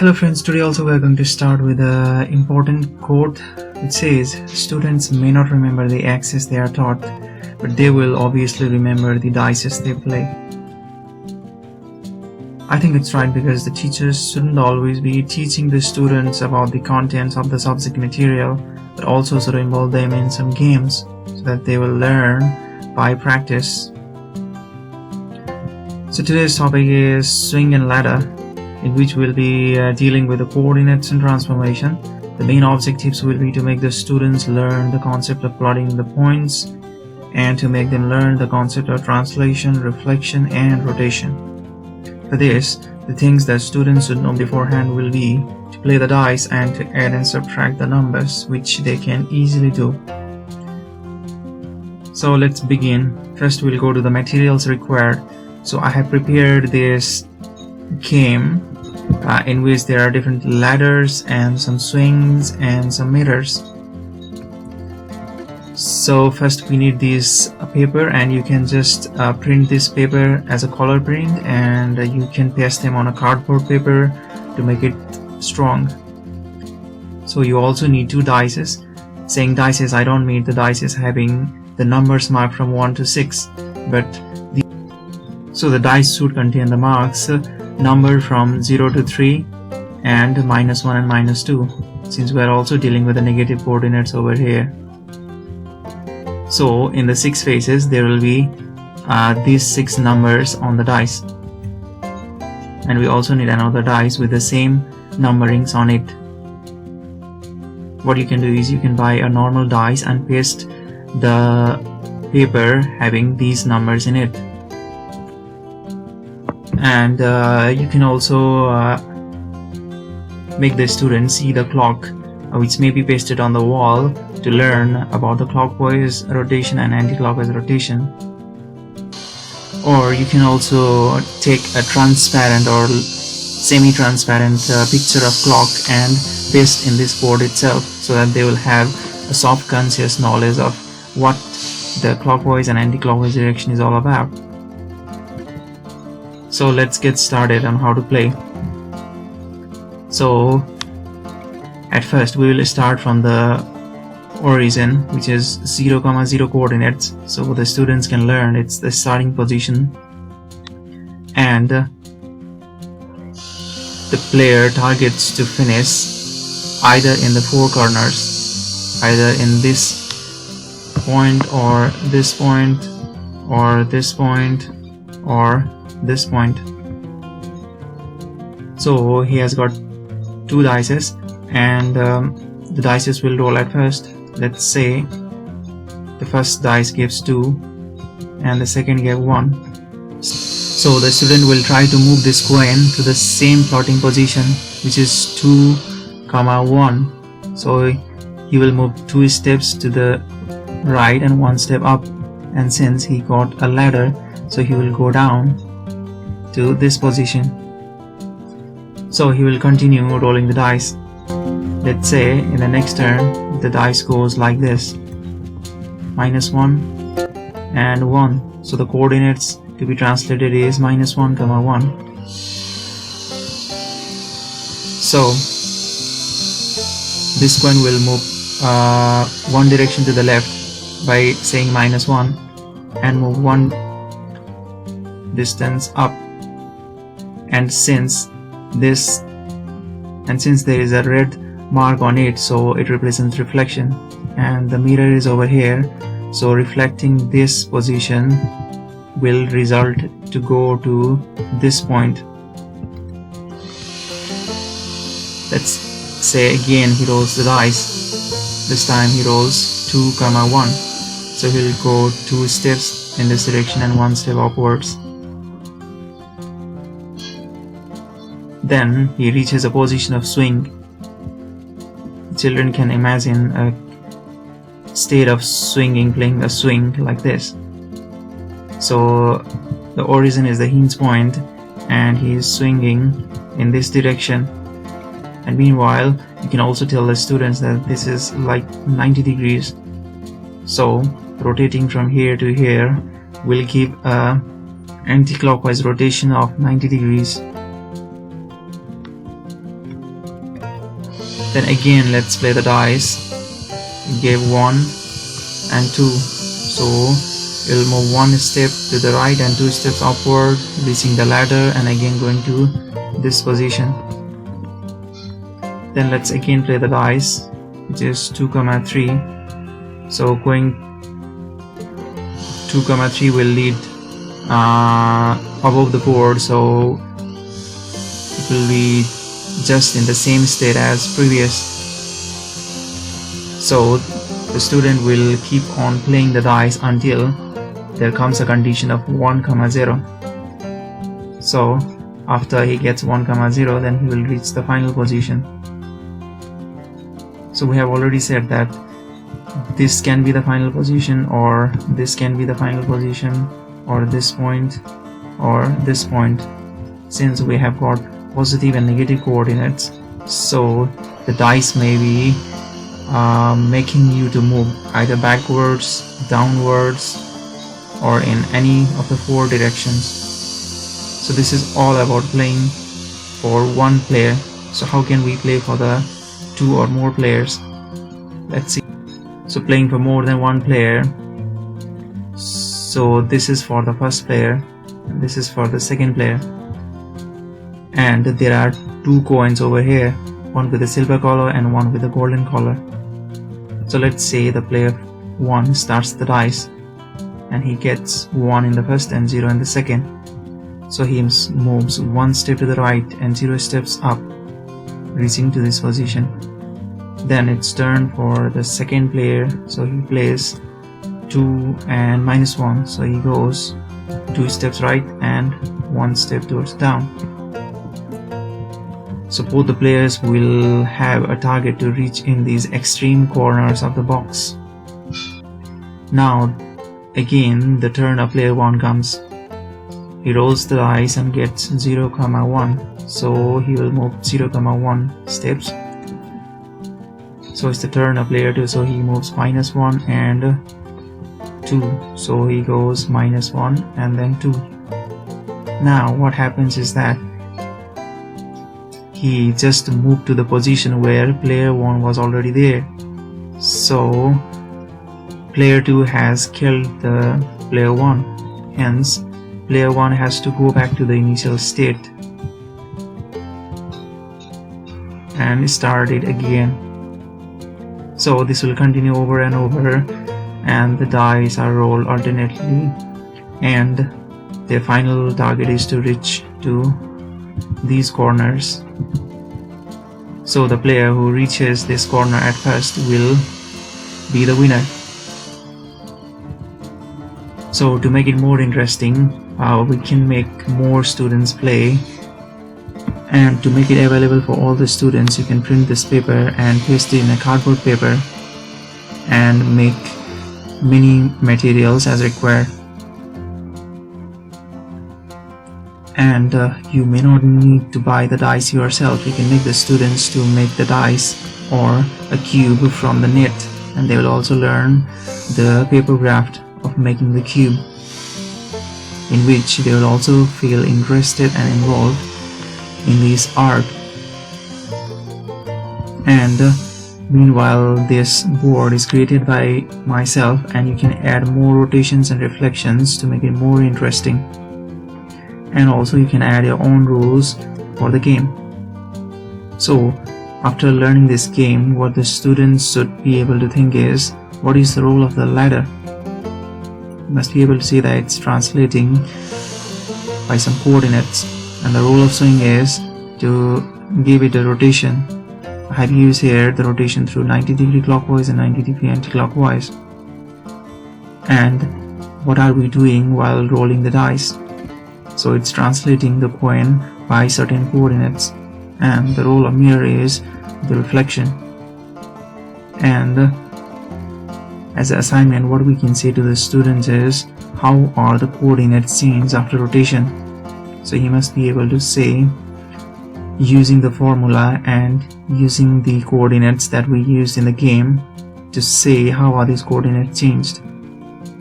Hello friends, today also we are going to start with an important quote. It says, students may not remember the axes they are taught, but they will obviously remember the dices they play. I think it's right because the teachers shouldn't always be teaching the students about the contents of the subject material, but also sort of involve them in some games so that they will learn by practice. So today's topic is swing and ladder, in which we'll be dealing with the coordinates and transformation. The main objectives will be to make the students learn the concept of plotting the points and to make them learn the concept of translation, reflection, and rotation. For this, the things that students should know beforehand will be to play the dice and to add and subtract the numbers, which they can easily do. So let's begin. First, we'll go to the materials required. So I have prepared this game in which there are different ladders and some swings and some mirrors. So first we need this paper, and you can just print this paper as a color print, and you can paste them on a cardboard paper to make it strong. So you also need two dices. Saying dices, I don't mean the dices having the numbers marked from 1 to 6, but so the dice should contain the marks numbered from 0 to 3 and -1 and -2, since we are also dealing with the negative coordinates over here. So in the 6 faces there will be these 6 numbers on the dice, and we also need another dice with the same numberings on it. What you can do is you can buy a normal dice and paste the paper having these numbers in it. And you can also make the students see the clock, which may be pasted on the wall to learn about the clockwise rotation and anti-clockwise rotation. Or you can also take a transparent or semi-transparent picture of clock and paste in this board itself, so that they will have a soft conscious knowledge of what the clockwise and anti-clockwise direction is all about. So let's get started on how to play. So at first we will start from the origin, which is 0, 0 coordinates, so the students can learn it's the starting position, and the player targets to finish either in the 4 corners, either in this point or this point or this point or this point. So he has got 2 dices, and the dices will roll at first. Let's say the first dice gives 2 and the second gave 1. So the student will try to move this coin to the same plotting position, which is 2, 1. So he will move 2 steps to the right and 1 step up, and since he got a ladder, so he will go down to this position. So he will continue rolling the dice. Let's say in the next turn the dice goes like this: -1 and 1. So the coordinates to be translated is -1, 1. So this coin will move one direction to the left by saying -1 and move 1 distance up, and since there is a red mark on it, so it represents reflection, and the mirror is over here, so reflecting this position will result to go to this point. Let's say again he rolls the dice. This time he rolls 2, 1, so he'll go 2 steps in this direction and 1 step upwards. Then he reaches a position of swing. Children can imagine a state of swinging, playing a swing like this. So the origin is the hinge point, and he is swinging in this direction. And meanwhile, you can also tell the students that this is like 90 degrees. So rotating from here to here will give a anti-clockwise rotation of 90 degrees. Then again let's play the dice. He gave 1 and 2, so you'll move 1 step to the right and 2 steps upward, reaching the ladder and again going to this position. Then let's again play the dice, which is 2, 3. So going 2, 3 will lead above the board, so it will be just in the same state as previous. So the student will keep on playing the dice until there comes a condition of 1, 0. So after he gets 1, 0, then he will reach the final position. So we have already said that this can be the final position, or this can be the final position, or this point, or this point, since we have got positive and negative coordinates. So the dice may be making you to move either backwards, downwards, or in any of the 4 directions. So this is all about playing for one player. So how can we play for the 2 or more players? Let's see. So playing for more than one player, so this is for the first player and this is for the second player, and there are 2 coins over here, one with a silver color and one with a golden color. So let's say the player 1 starts the dice and he gets 1 in the first and 0 in the second. So he moves 1 step to the right and 0 steps up, reaching to this position. Then it's turn for the second player, so he plays 2 and -1, so he goes 2 steps right and 1 step towards down. So both the players will have a target to reach in these extreme corners of the box. Now again the turn of player 1 comes. He rolls the dice and gets 0, 1, so he will move 0, 1 steps. So it's the turn of player 2, so he moves -1 and 2, so he goes -1 and then 2. Now what happens is that he just moved to the position where player 1 was already there. So player 2 has killed the player 1, hence player 1 has to go back to the initial state and start it again. So this will continue over and over, and the dice are rolled alternately, and their final target is to reach to these corners. So the player who reaches this corner at first will be the winner. So to make it more interesting, we can make more students play, and to make it available for all the students, you can print this paper and paste it in a cardboard paper and make many materials as required. And you may not need to buy the dice yourself. You can make the students to make the dice or a cube from the net, and they will also learn the paper craft of making the cube, in which they will also feel interested and involved in this art. And meanwhile this board is created by myself, and you can add more rotations and reflections to make it more interesting, and also you can add your own rules for the game. So after learning this game, what the students should be able to think is, what is the role of the ladder? You must be able to see that it's translating by some coordinates, and the role of swing is to give it a rotation. I have used here the rotation through 90° clockwise and 90° anti-clockwise. And what are we doing while rolling the dice? So it's translating the coin by certain coordinates, and the role of mirror is the reflection. And as an assignment, what we can say to the students is, how are the coordinates changed after rotation? So you must be able to say, using the formula and using the coordinates that we used in the game, to say how are these coordinates changed.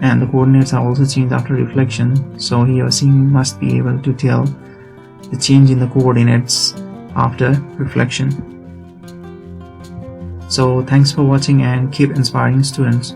And the coordinates are also changed after reflection, so he or she must be able to tell the change in the coordinates after reflection. So thanks for watching and keep inspiring students.